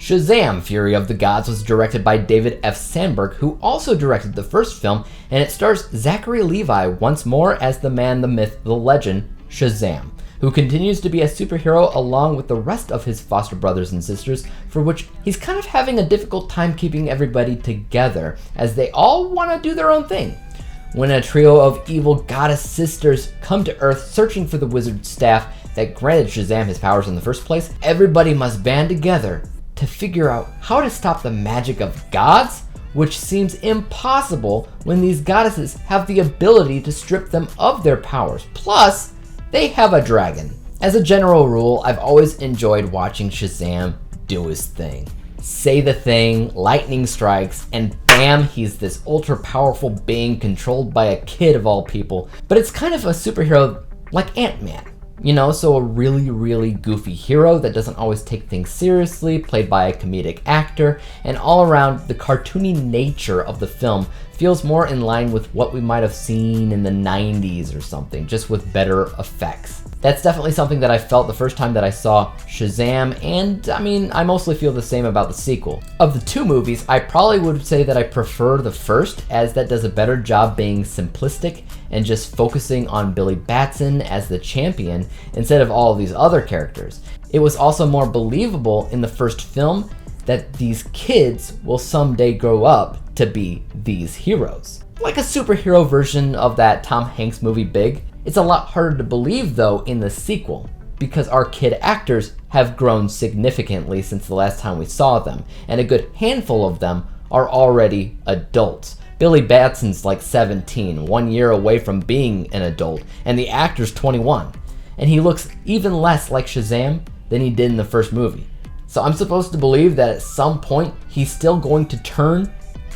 Shazam! Fury of the Gods was directed by David F. Sandberg, who also directed the first film, and it stars Zachary Levi once more as the man, the myth, the legend, Shazam, who continues to be a superhero along with the rest of his foster brothers and sisters, for which he's kind of having a difficult time keeping everybody together, as they all want to do their own thing. When a trio of evil goddess sisters come to Earth searching for the wizard staff that granted Shazam his powers in the first place, everybody must band together to figure out how to stop the magic of gods, which seems impossible when these goddesses have the ability to strip them of their powers. Plus, they have a dragon. As a general rule, I've always enjoyed watching Shazam do his thing. Say the thing, lightning strikes, and bam, he's this ultra powerful being controlled by a kid of all people. But it's kind of a superhero like Ant-Man. You know, so a really goofy hero that doesn't always take things seriously, played by a comedic actor, and all around the cartoony nature of the film feels more in line with what we might have seen in the 90s or something, just with better effects. That's definitely something that I felt the first time that I saw Shazam, and I mean, I mostly feel the same about the sequel. Of the two movies, I probably would say that I prefer the first, as that does a better job being simplistic and just focusing on Billy Batson as the champion instead of all of these other characters. It was also more believable in the first film that these kids will someday grow up to be these heroes. Like a superhero version of that Tom Hanks movie Big. It's a lot harder to believe though in the sequel, because our kid actors have grown significantly since the last time we saw them, and a good handful of them are already adults. Billy Batson's like 17, 1 year away from being an adult, and the actor's 21. And he looks even less like Shazam than he did in the first movie. So I'm supposed to believe that at some point he's still going to turn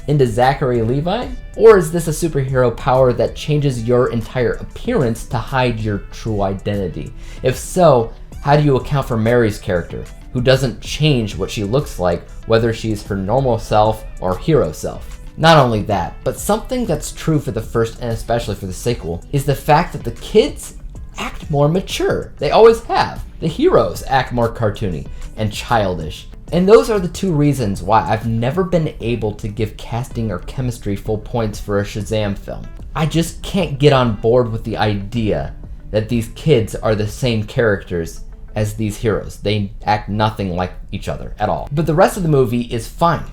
into Zachary Levi? Or is this a superhero power that changes your entire appearance to hide your true identity? If so, how do you account for Mary's character, who doesn't change what she looks like, whether she's her normal self or hero self? Not only that, but something that's true for the first and especially for the sequel is the fact that the kids act more mature. They always have. The heroes act more cartoony and childish. And those are the two reasons why I've never been able to give casting or chemistry full points for a Shazam film. I just can't get on board with the idea that these kids are the same characters as these heroes. They act nothing like each other at all. But the rest of the movie is fine.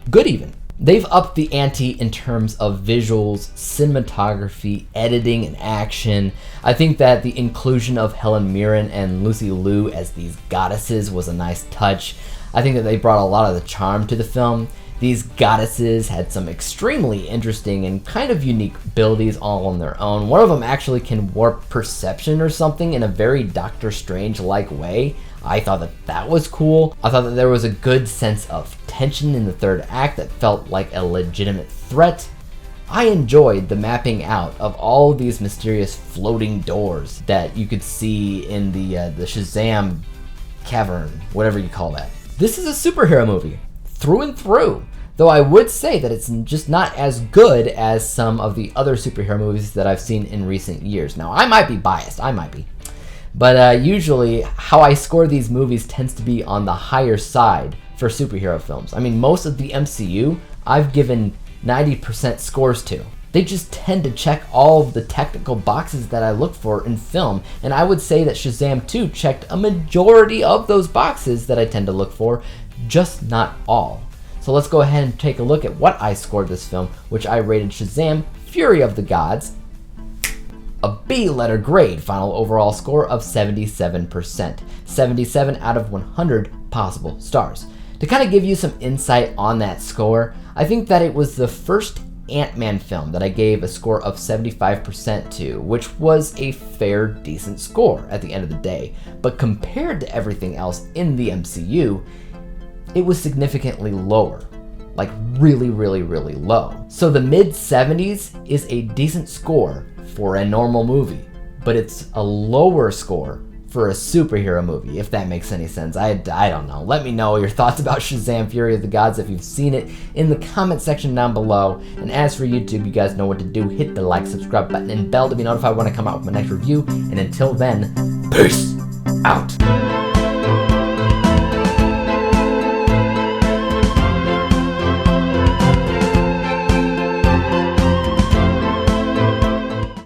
Good even. They've upped the ante in terms of visuals, cinematography, editing, and action. I think that the inclusion of Helen Mirren and Lucy Liu as these goddesses was a nice touch. I think that they brought a lot of the charm to the film. These goddesses had some extremely interesting and kind of unique abilities all on their own. One of them actually can warp perception or something in a very Doctor Strange-like way. I thought that that was cool. I thought that there was a good sense of tension in the third act that felt like a legitimate threat. I enjoyed the mapping out of all of these mysterious floating doors that you could see in the Shazam cavern, whatever you call that. This is a superhero movie, through and through. Though I would say that it's just not as good as some of the other superhero movies that I've seen in recent years. Now, I might be biased, but usually how I score these movies tends to be on the higher side for superhero films. I mean, most of the MCU I've given 90% scores to. They just tend to check all of the technical boxes that I look for in film, and I would say that Shazam 2 checked a majority of those boxes that I tend to look for, just not all. So let's go ahead and take a look at what I scored this film, which I rated Shazam Fury of the Gods a B-letter grade, final overall score of 77%. 77 out of 100 possible stars. To kind of give you some insight on that score, I think that it was the first Ant-Man film that I gave a score of 75% to, which was a fair, decent score at the end of the day. But compared to everything else in the MCU, it was significantly lower. Like really low. So the mid-70s is a decent score for a normal movie, but it's a lower score for a superhero movie, if that makes any sense. I don't know. Let me know your thoughts about Shazam Fury of the Gods if you've seen it in the comment section down below. And as for YouTube, you guys know what to do. Hit the like, subscribe button, and bell to be notified when I come out with my next review. And until then, peace out.